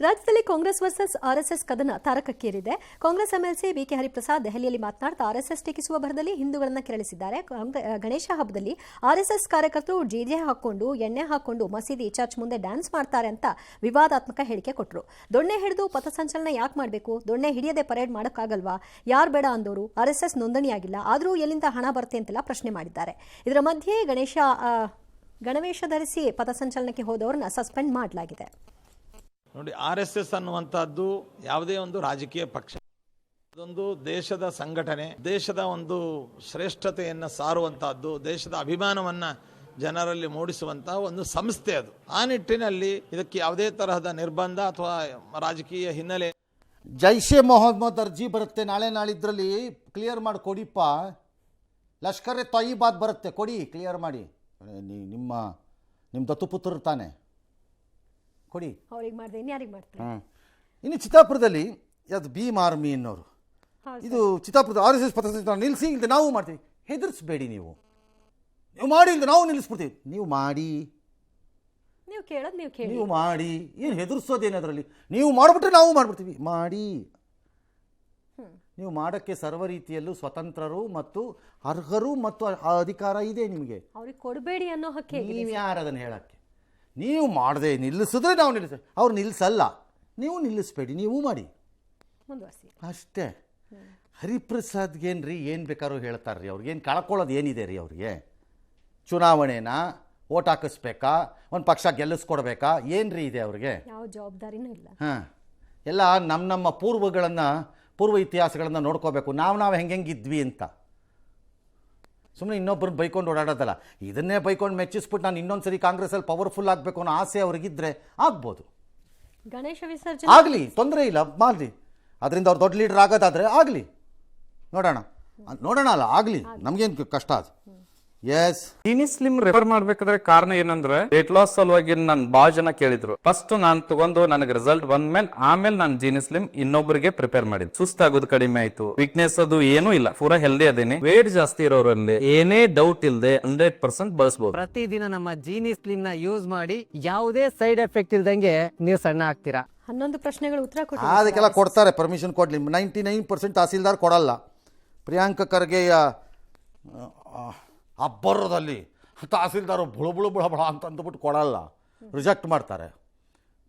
ರಾಜ್ಯದಲ್ಲಿ Congress versus RSS ಕದನ ತಾರಕಕ್ಕೇರಿದೆ. Congress MLC BK Hariprasad ದೆಹಲಿಯಲ್ಲಿ ಮಾತನಾಡ್ತಾ ಆರ್ಎಸ್ಎಸ್ ಟೀಕಿಸುವ ಭರದಲ್ಲಿ ಹಿಂದೂಗಳನ್ನ ಕೆರಳಿಸಿದ್ದಾರೆ. ಗಣೇಶ ಹಬ್ಬದಲ್ಲಿ ಆರ್ಎಸ್ಎಸ್ ಕಾರ್ಯಕರ್ತರು ಡಿಜೆ ಹಾಕೊಂಡು ಎಣ್ಣೆ ಹಾಕೊಂಡು ಮಸೀದಿ ಚರ್ಚ್ ಮುಂದೆ ಡ್ಯಾನ್ಸ್ ಮಾಡ್ತಾರೆ ಅಂತ ವಿವಾದಾತ್ಮಕ ಹೇಳಿಕೆ ಕೊಟ್ಟರು. ದೊಣ್ಣೆ ಹಿಡಿದು ಪಥಸಂಚಲನ ಯಾಕೆ ಮಾಡಬೇಕು? ದೊಣ್ಣೆ ಹಿಡಿಯದೆ ಪರೇಡ್ ಮಾಡೋಕ್ಕಾಗಲ್ವಾ? ಯಾರು ಬೇಡ ಅಂದವರು? ಆರ್ಎಸ್ಎಸ್ ನೋಂದಣಿಯಾಗಿಲ್ಲ, ಆದರೂ ಎಲ್ಲಿಂದ ಹಣ ಬರುತ್ತೆ ಅಂತೆಲ್ಲ ಪ್ರಶ್ನೆ ಮಾಡಿದ್ದಾರೆ. ಇದರ ಮಧ್ಯೆ ಗಣವೇಶ ಧರಿಸಿ ಪಥಸಂಚಲನಕ್ಕೆ ಹೋದವರನ್ನ ಸಸ್ಪೆಂಡ್ ಮಾಡಲಾಗಿದೆ. ನೋಡಿ, RSS ಅನ್ನುವಂಥದ್ದು ಯಾವುದೇ ಒಂದು ರಾಜಕೀಯ ಪಕ್ಷ, ಅದೊಂದು ದೇಶದ ಸಂಘಟನೆ, ದೇಶದ ಒಂದು ಶ್ರೇಷ್ಠತೆಯನ್ನು ಸಾರುವಂತಹದ್ದು, ದೇಶದ ಅಭಿಮಾನವನ್ನು ಜನರಲ್ಲಿ ಮೂಡಿಸುವಂತಹ ಒಂದು ಸಂಸ್ಥೆ. ಅದು ಆ ನಿಟ್ಟಿನಲ್ಲಿ ಇದಕ್ಕೆ ಯಾವುದೇ ತರಹದ ನಿರ್ಬಂಧ ಅಥವಾ ರಾಜಕೀಯ ಹಿನ್ನೆಲೆ. ಜೈಷೆ ಮೊಹಮ್ಮದ್ ಅರ್ಜಿ ಬರುತ್ತೆ ನಾಳೆ ನಾಳಿದ್ರಲ್ಲಿ, ಕ್ಲಿಯರ್ ಮಾಡಿ ಕೊಡಿಪ್ಪ. ಲಷ್ಕರ್ ಎ ತೊಯ್ಯಿಬಾದ್ ಬರುತ್ತೆ, ಕೊಡಿ, ಕ್ಲಿಯರ್ ಮಾಡಿ. ನಿಮ್ಮ ದತ್ತುಪುತ್ರರು ತಾನೆ, ಕೊಡಿ. ಅವ್ರಿಗೆ ಮಾಡಿದೆ, ಇನ್ಯಾರಿಗೆ ಮಾಡ್ತಾರೆ? ಇನ್ನು ಚಿತ್ತಾಪುರದಲ್ಲಿ ಯಾವುದು ಭೀಮ್ ಆರ್ಮಿ ಅನ್ನೋರು, ಇದು ಚಿತ್ತಾಪುರದ RSS ಪಥಸಂಚಲನ ನಿಲ್ಲಿಸಿ, ಇಲ್ಲದೆ ನಾವು ಮಾಡ್ತೀವಿ. ಹೆದರ್ಸ್ಬೇಡಿ, ನೀವು ಮಾಡಿ, ಇಲ್ಲದೆ ನಾವು ನಿಲ್ಲಿಸ್ಬಿಡ್ತೀವಿ. ನೀವು ಮಾಡಿ, ನೀವು ಕೇಳೋದು ನೀವು ಕೇಳಿ, ನೀವು ಮಾಡಿ. ಏನು ಹೆದರ್ಸೋದೇನು ಅದರಲ್ಲಿ? ನೀವು ಮಾಡಿಬಿಟ್ರೆ ನಾವು ಮಾಡಿಬಿಡ್ತೀವಿ. ಮಾಡಿ. ನೀವು ಮಾಡೋಕ್ಕೆ ಸರ್ವ ರೀತಿಯಲ್ಲೂ ಸ್ವತಂತ್ರರು ಮತ್ತು ಅರ್ಹರು ಮತ್ತು ಅಧಿಕಾರ ಇದೆ ನಿಮಗೆ. ಅವ್ರಿಗೆ ಕೊಡಬೇಡಿ ಅನ್ನೋ ಹಕ್ಕೆ. ನೀವು ಯಾರು ಅದನ್ನು ಹೇಳೋಕ್ಕೆ? ನೀವು ಮಾಡದೆ ನಿಲ್ಲಿಸಿದ್ರೆ ನಾವು ನಿಲ್ಲಿಸ್ತೇವೆ, ಅವ್ರು ನಿಲ್ಲಿಸಲ್ಲ. ನೀವು ನಿಲ್ಲಿಸ್ಬೇಡಿ, ನೀವು ಮಾಡಿ, ಮುಂದುವರಿಸಿ ಅಷ್ಟೇ. ಹರಿಪ್ರಸಾದ್ಗೇನು ರೀ ಏನು ಬೇಕಾದ್ರೂ ಹೇಳ್ತಾರೆ ರೀ. ಅವ್ರಿಗೇನು ಕಳ್ಕೊಳ್ಳೋದು ಏನಿದೆ ರೀ? ಅವ್ರಿಗೆ ಚುನಾವಣೆನ ಓಟ್ ಹಾಕಿಸ್ಬೇಕಾ, ಒಂದು ಪಕ್ಷ ಗೆಲ್ಲಿಸ್ಕೊಡ್ಬೇಕಾ, ಏನು ರೀ ಇದೆ ಅವ್ರಿಗೆ? ಯಾವ ಜವಾಬ್ದಾರಿನೂ ಇಲ್ಲ. ಎಲ್ಲ ನಮ್ಮ ಪೂರ್ವ ಇತಿಹಾಸಗಳನ್ನು ನೋಡ್ಕೋಬೇಕು. ನಾವು ಹೆಂಗಿದ್ವಿ ಅಂತ. ಸುಮ್ಮನೆ ಇನ್ನೊಬ್ಬರನ್ನ ಬೈಕೊಂಡು ಓಡಾಡೋದಲ್ಲ. ಇದನ್ನೇ ಬೈಕೊಂಡು ಮೆಚ್ಚಿಸ್ಬಿಟ್ಟು ನಾನು ಇನ್ನೊಂದು ಸರಿ ಕಾಂಗ್ರೆಸ್ಸಲ್ಲಿ ಪವರ್ಫುಲ್ ಆಗಬೇಕು ಅನ್ನೋ ಆಸೆ ಅವ್ರಿಗಿದ್ರೆ ಆಗ್ಬೋದು. ಗಣೇಶ ವಿಸರ್ಜನೆ ಆಗಲಿ, ತೊಂದರೆ ಇಲ್ಲ, ಮಾಡಲಿ. ಅದರಿಂದ ಅವ್ರು ದೊಡ್ಡ ಲೀಡರ್ ಆಗೋದಾದರೆ ಆಗಲಿ, ನೋಡೋಣ ಅಲ್ಲ, ಆಗಲಿ, ನಮಗೇನು ಕಷ್ಟ ಅದು. ಎಸ್, ಜೀನಿ ಸ್ಲಿಮ್ ರೆಫರ್ ಮಾಡ್ಬೇಕಾದ್ರೆ ಕಾರಣ ಏನಂದ್ರೆ ವೇಟ್ ಲಾಸ್ ಸಲುವಾಗಿ ನಾನು ಬಹಳ ಜನ ಕೇಳಿದ್ರು. ಫಸ್ಟ್ ನಾನು ತಗೊಂಡು ನನಗೆ ರಿಸಲ್ಟ್ ಬಂದ್ಮೇಲೆ ಆಮೇಲೆ ನಾನು ಜೀನಿ ಸ್ಲಿಮ್ ಇನ್ನೊಬ್ಬರಿಗೆ ಪ್ರಿಪೇರ್ ಮಾಡಿದ್. ಸುಸ್ತಾಗೋದು ಕಡಿಮೆ ಆಯ್ತು, ವೀಕ್ನೆಸ್ ಅದು ಏನೂ ಇಲ್ಲ, ಪೂರಾ ಹೆಲ್ದಿ ಅದೇನಿ. ವೇಟ್ ಜಾಸ್ತಿ ಇರೋರಲ್ಲಿ ಏನೇ ಡೌಟ್ ಇಲ್ಲದೆ 100% ಬಳಸಬಹುದು. ಪ್ರತಿದಿನ ನಮ್ಮ ಜೀನಿ ಸ್ಲಿಮ್ ನ ಯೂಸ್ ಮಾಡಿ ಯಾವುದೇ ಸೈಡ್ ಎಫೆಕ್ಟ್ ಇಲ್ದಂಗೆ ನೀವು ಸಣ್ಣ ಆಗ್ತೀರಾ. 11 ಪ್ರಶ್ನೆಗಳು ಉತ್ತರ ಅದಕ್ಕೆಲ್ಲ ಕೊಡ್ತಾರೆ, ಪರ್ಮಿಷನ್ ಕೊಡ್ಲಿ. 99% ತಹಸೀಲ್ದಾರ್ ಕೊಡಲ್ಲ. ಪ್ರಿಯಾಂಕ ಖರ್ಗೆಯ ಅಬ್ಬರದಲ್ಲಿ ತಹಸೀಲ್ದಾರು ಬುಳ ಅಂತ ಅಂದ್ಬಿಟ್ಟು ಕೊಡಲ್ಲ, ರಿಜೆಕ್ಟ್ ಮಾಡ್ತಾರೆ.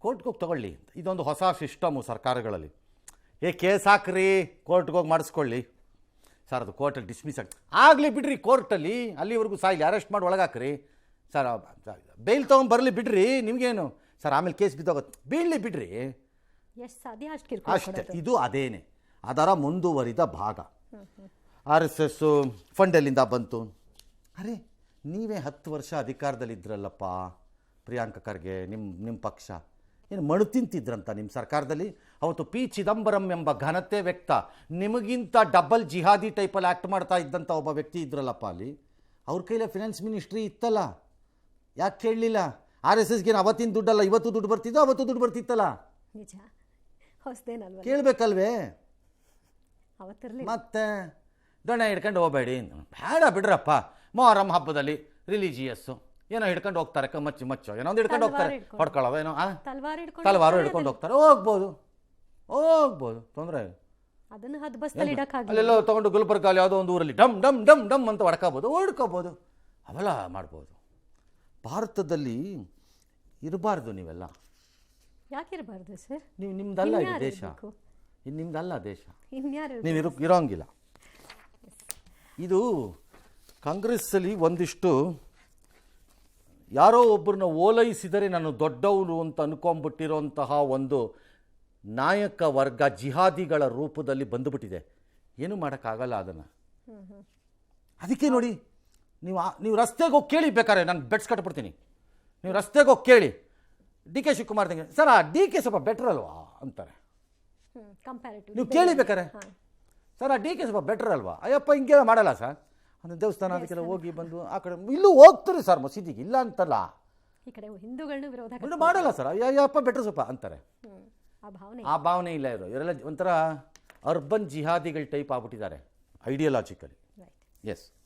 ಕೋರ್ಟ್ಗೆ ಹೋಗಿ ತಗೊಳ್ಳಿ. ಇದೊಂದು ಹೊಸ ಸಿಸ್ಟಮು ಸರ್ಕಾರಗಳಲ್ಲಿ. ಕೇಸ್ ಹಾಕ್ರಿ, ಕೋರ್ಟ್ಗೆ ಹೋಗಿ ಮಾಡಿಸ್ಕೊಳ್ಳಿ. ಸರ್ ಅದು ಕೋರ್ಟಲ್ಲಿ ಡಿಸ್ಮಿಸ್ ಆಗಲಿ ಬಿಡ್ರಿ, ಕೋರ್ಟಲ್ಲಿ ಅಲ್ಲಿವರೆಗೂ ಸಾಯಿಲಿ, ಅರೆಸ್ಟ್ ಮಾಡಿ ಒಳಗಾಕ್ರಿ. ಸರ್ ಬೇಲ್ ತೊಗೊಂಡು ಬರಲಿ ಬಿಡ್ರಿ, ನಿಮಗೇನು ಸರ್, ಆಮೇಲೆ ಕೇಸ್ ಬಿದ್ದೋಗುತ್ತೆ, ಬೀಳಲಿ ಬಿಡ್ರಿ, ಎಷ್ಟು ಸಾಧ್ಯ ಅಷ್ಟೇ. ಇದು ಅದೇನೆ ಅದರ ಮುಂದುವರಿದ ಭಾಗ. RSS ಫಂಡಲ್ಲಿಂದ ಬಂತು. ಅರೆ, ನೀವೇ 10 ವರ್ಷ ಅಧಿಕಾರದಲ್ಲಿದ್ದರಲ್ಲಪ್ಪ ಪ್ರಿಯಾಂಕ ಖರ್ಗೆ, ನಿಮ್ಮ ಪಕ್ಷ ಏನು ಮಣ್ಣು ತಿಂತಿದ್ರಂತ ನಿಮ್ಮ ಸರ್ಕಾರದಲ್ಲಿ? ಅವತ್ತು P. ಚಿದಂಬರಂ ಎಂಬ ಘನತೆ ವ್ಯಕ್ತ, ನಿಮಗಿಂತ ಡಬಲ್ ಜಿಹಾದಿ ಟೈಪಲ್ಲಿ ಆ್ಯಕ್ಟ್ ಮಾಡ್ತಾ ಇದ್ದಂಥ ಒಬ್ಬ ವ್ಯಕ್ತಿ ಇದ್ರಲ್ಲಪ್ಪ ಅಲ್ಲಿ. ಅವ್ರ ಕೈಲೇ ಫಿನಾನ್ಸ್ ಮಿನಿಸ್ಟ್ರಿ ಇತ್ತಲ್ಲ, ಯಾಕೆ ಕೇಳಲಿಲ್ಲ? RSSಗೇನು ಅವತ್ತಿನ ದುಡ್ಡಲ್ಲ, ಇವತ್ತು ದುಡ್ಡು ಬರ್ತಿದ್ದೋ, ಅವತ್ತು ದುಡ್ಡು ಬರ್ತಿತ್ತಲ್ಲ. ನಿಜ, ಹೊಸದೇನಲ್ವ? ಕೇಳಬೇಕಲ್ವೇ? ಅವತ್ತಿರಲಿ. ಮತ್ತೆ ದೊಣ್ಣೆ ಹಿಡ್ಕೊಂಡು ಹೋಗಬೇಡಿ, ಬೇಡ ಬಿಡ್ರಪ್ಪ. ಮೊಹರಂ ಹಬ್ಬದಲ್ಲಿ ರಿಲಿಜಿಯಸ್ಸು ಏನೋ ಹಿಡ್ಕೊಂಡು ಹೋಗ್ತಾರೆ, ಮಚ್ಚು ಏನೋ ಒಂದು ಹಿಡ್ಕೊಂಡು ಹೋಗ್ತಾರೆ, ಹೊಡ್ಕೊಳ್ಳೋದು ಏನೋ ತಲವಾರು ಹಿಡ್ಕೊಂಡು ಹೋಗ್ತಾರೆ. ಹೋಗ್ಬೋದು, ತೊಂದರೆ. ಅದನ್ನು ಹದ್ಬಸ್ತಲ್ಲಿ ಇಡಕ್ಕಾಗಲ್ಲ. ಅಲ್ಲೆಲ್ಲೋ ತೊಗೊಂಡು ಗುಲ್ಬರ್ಗಾಲ್ ಯಾವುದೋ ಒಂದು ಊರಲ್ಲಿ ಡಮ್ ಡಮ್ ಡಮ್ ಡಮ್ ಅಂತ ಹೊಡ್ಕೋಬೋದು, ಅವೆಲ್ಲ ಮಾಡ್ಬೋದು. ಭಾರತದಲ್ಲಿ ಇರಬಾರ್ದು ನೀವೆಲ್ಲ. ಯಾಕಿರಬಾರ್ದು ಸರ್? ನಿಮ್ದಲ್ಲ ಇದು ದೇಶ, ನಿಮ್ದಲ್ಲ ದೇಶ, ಇನ್ಯಾರು ನೀವು ಇರೋಂಗಿಲ್ಲ. ಇದು ಕಾಂಗ್ರೆಸ್ಸಲ್ಲಿ ಒಂದಿಷ್ಟು ಯಾರೋ ಒಬ್ಬರನ್ನ ಓಲೈಸಿದರೆ ನಾನು ದೊಡ್ಡವನು ಅಂತ ಅನ್ಕೊಂಡ್ಬಿಟ್ಟಿರೋಂತಹ ಒಂದು ನಾಯಕ ವರ್ಗ ಜಿಹಾದಿಗಳ ರೂಪದಲ್ಲಿ ಬಂದುಬಿಟ್ಟಿದೆ. ಏನೂ ಮಾಡೋಕ್ಕಾಗಲ್ಲ ಅದನ್ನು. ಅದಕ್ಕೆ ನೋಡಿ, ನೀವು ರಸ್ತೆಗೆ ಹೋಗಿ ಕೇಳಿ, ಬೇಕಾದ್ರೆ ನಾನು ಬೆಟ್ಸ್ ಕಟ್ಬಿಡ್ತೀನಿ. ನೀವು ರಸ್ತೆಗೆ ಹೋಗಿ ಕೇಳಿ, DK ಶಿವಕುಮಾರ್ ತಂಗೆ, ಸರ್ ಆ DK ಸ್ವಲ್ಪ ಬೆಟರ್ ಅಲ್ವಾ ಅಂತಾರೆ. ನೀವು ಕೇಳಿ ಬೇಕಾರೆ, ಸರ್ ಆ DK ಸ್ವಲ್ಪ ಬೆಟರ್ ಅಲ್ವಾ? ಅಯ್ಯಪ್ಪ ಹಿಂಗೆಲ್ಲ ಮಾಡಲ್ಲ ಸರ್, ಒಂದು ದೇವಸ್ಥಾನ ಅದಕ್ಕೆಲ್ಲ ಹೋಗಿ ಬಂದು ಆ ಕಡೆ ಇಲ್ಲೂ ಹೋಗ್ತಾರೆ ಸರ್ ಮಸೀದಿಗೆ, ಇಲ್ಲ ಅಂತಲ್ಲ. ಈ ಕಡೆ ಹಿಂದೂಗಳನ್ನ ವಿರೋಧ ಮಾಡಲ್ಲ ಸರ್, ಅಯ್ಯಪ್ಪ ಬೆಟರ್ ಸ್ವಲ್ಪ ಅಂತಾರೆ. ಆ ಭಾವನೆ ಇಲ್ಲ ಇವರು. ಇವರೆಲ್ಲ ಒಂಥರ ಅರ್ಬನ್ ಜಿಹಾದಿಗಳ ಟೈಪ್ ಆಗ್ಬಿಟ್ಟಿದ್ದಾರೆ ಐಡಿಯಾಲಜಿಕಲಿ. ಎಸ್.